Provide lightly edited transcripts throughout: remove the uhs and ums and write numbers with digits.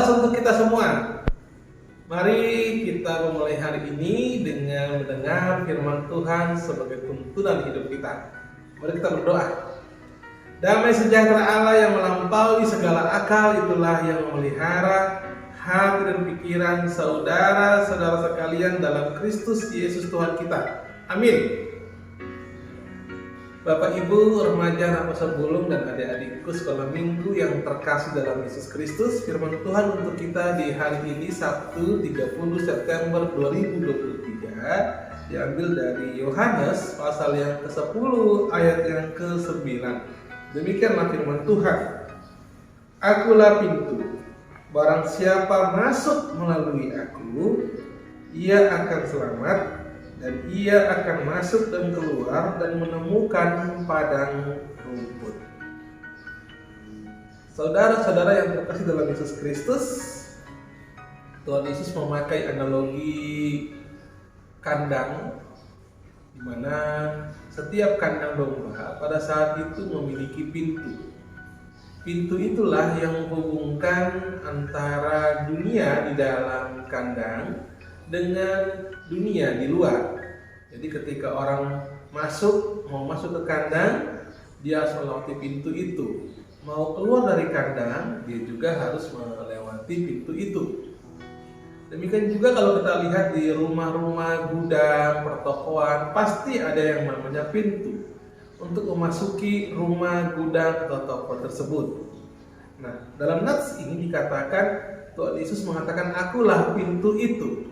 Selamat untuk kita semua. Mari kita memulai hari ini dengan mendengar firman Tuhan sebagai tuntunan hidup kita. Mari kita berdoa. Damai sejahtera Allah yang melampaui segala akal, itulah yang memelihara hati dan pikiran saudara-saudara sekalian dalam Kristus Yesus Tuhan kita. Amin. Bapak, Ibu, remaja, anak sebulung, dan adik-adikku sekolah minggu yang terkasih dalam Yesus Kristus, firman Tuhan untuk kita di hari ini Sabtu 30 September 2023 diambil dari Yohanes pasal yang ke-10 ayat yang ke-9. Demikianlah firman Tuhan. Akulah pintu, barang siapa masuk melalui aku, ia akan selamat, dan ia akan masuk dan keluar dan menemukan padang rumput. Saudara-saudara yang terkasih dalam Yesus Kristus, Tuhan Yesus memakai analogi kandang, di mana setiap kandang domba pada saat itu memiliki pintu. Pintu itulah yang menghubungkan antara dunia di dalam kandang dengan dunia di luar. Jadi ketika orang mau masuk ke kandang, dia harus melewati pintu itu. Mau keluar dari kandang, dia juga harus melewati pintu itu. Demikian juga kalau kita lihat di rumah-rumah, gudang, pertokoan, pasti ada yang namanya pintu untuk memasuki rumah, gudang, atau toko tersebut. Nah, dalam nats ini dikatakan, Tuhan Yesus mengatakan, akulah pintu itu.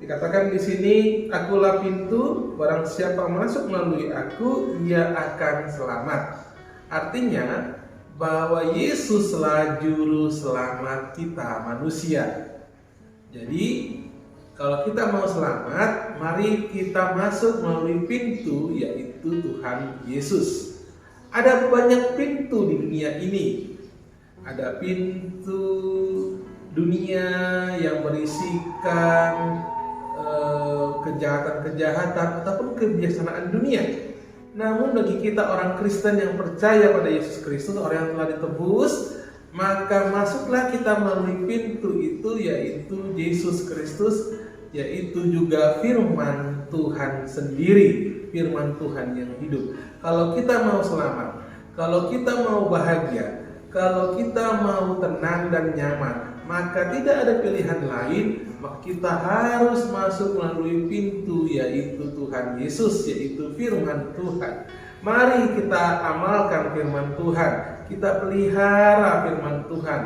Dikatakan di sini, akulah pintu, barang siapa masuk melalui aku, ia akan selamat. Artinya bahwa Yesuslah juru selamat kita manusia. Jadi kalau kita mau selamat, mari kita masuk melalui pintu, yaitu Tuhan Yesus. Ada banyak pintu di dunia ini. Ada pintu dunia yang berisikan kejahatan-kejahatan ataupun kebiasaan dunia. Namun bagi kita orang Kristen yang percaya pada Yesus Kristus, orang yang telah ditebus, maka masuklah kita melalui pintu itu, yaitu Yesus Kristus, yaitu juga firman Tuhan sendiri, firman Tuhan yang hidup. Kalau kita mau selamat, kalau kita mau bahagia, kalau kita mau tenang dan nyaman, maka tidak ada pilihan lain, maka kita harus masuk melalui pintu, yaitu Tuhan Yesus, yaitu firman Tuhan. Mari kita amalkan firman Tuhan, kita pelihara firman Tuhan.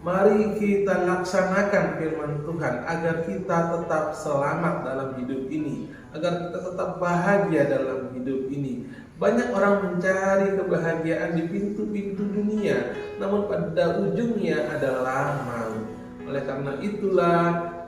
Mari kita laksanakan firman Tuhan agar kita tetap selamat dalam hidup ini, agar kita tetap bahagia dalam hidup ini. Banyak orang mencari kebahagiaan di pintu-pintu dunia, namun pada ujungnya adalah maut. Oleh karena itulah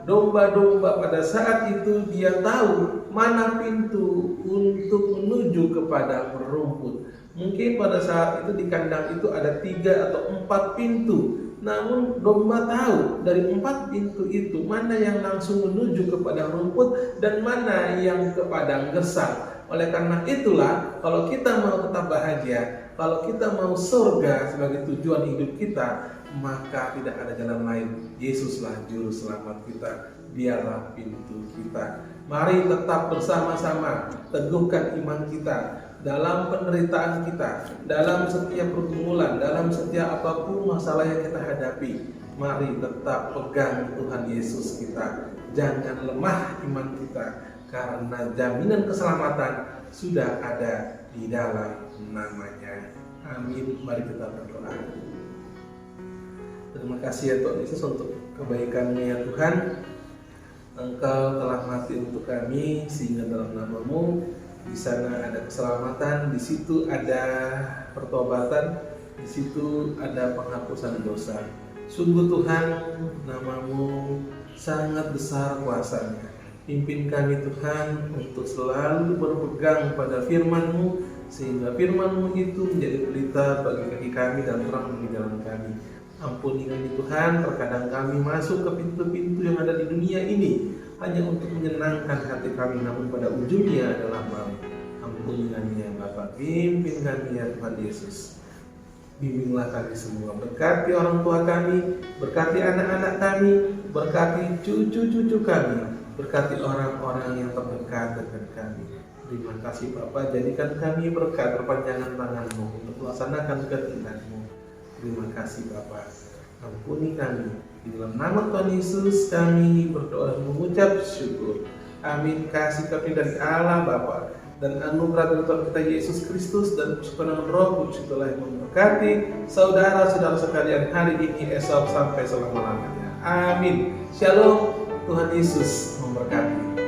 domba-domba pada saat itu dia tahu mana pintu untuk menuju ke padang rumput. Mungkin pada saat itu di kandang itu ada 3 atau 4 pintu. Namun domba tahu dari 4 pintu itu mana yang langsung menuju ke padang rumput dan mana yang ke padang gersang. Oleh karena itulah, kalau kita mau tetap bahagia, kalau kita mau surga sebagai tujuan hidup kita, maka tidak ada jalan lain. Yesuslah juru selamat kita, dialah pintu kita. Mari tetap bersama-sama teguhkan iman kita dalam penderitaan kita, dalam setiap pergumulan, dalam setiap apapun masalah yang kita hadapi. Mari tetap pegang Tuhan Yesus kita. Jangan lemah iman kita, karena jaminan keselamatan sudah ada di dalam namanya. Amin. Mari kita berdoa. Terima kasih ya Tuhan Yesus untuk kebaikan-Mu ya Tuhan. Engkau telah mati untuk kami, sehingga dalam nama-Mu di sana ada keselamatan, di situ ada pertobatan, di situ ada penghapusan dosa. Sungguh Tuhan, nama-Mu sangat besar kuasanya. Pimpin kami Tuhan untuk selalu berpegang pada firman-Mu, sehingga firman-Mu itu menjadi pelita bagi kaki kami dan terang bagi jalan kami. Ampuni kami Tuhan, terkadang kami masuk ke pintu-pintu yang ada di dunia ini hanya untuk menyenangkan hati kami, namun pada ujungnya adalah maut. Ampuni kami ya Bapa, pimpin kami ya Tuhan Yesus. Bimbinglah kami semua, berkati orang tua kami, berkati anak-anak kami, berkati cucu-cucu kami, berkati orang-orang yang terdekat dengan kami. Terima kasih Bapa, jadikan kami berkat perpanjangan tangan-Mu untuk melaksanakan kehendak-Mu. Terima kasih Bapa, ampuni kami. Di dalam nama Tuhan Yesus kami berdoa dan mengucap syukur. Amin. Kasih kami dari Allah Bapa dan anugerah dari Tuhan kita Yesus Kristus dan persekutuan Roh Kudus itulah yang memberkati saudara-saudara sekalian hari ini, esok, sampai selama-lamanya. Amin. Shalom. Tuhan Yesus memberkati.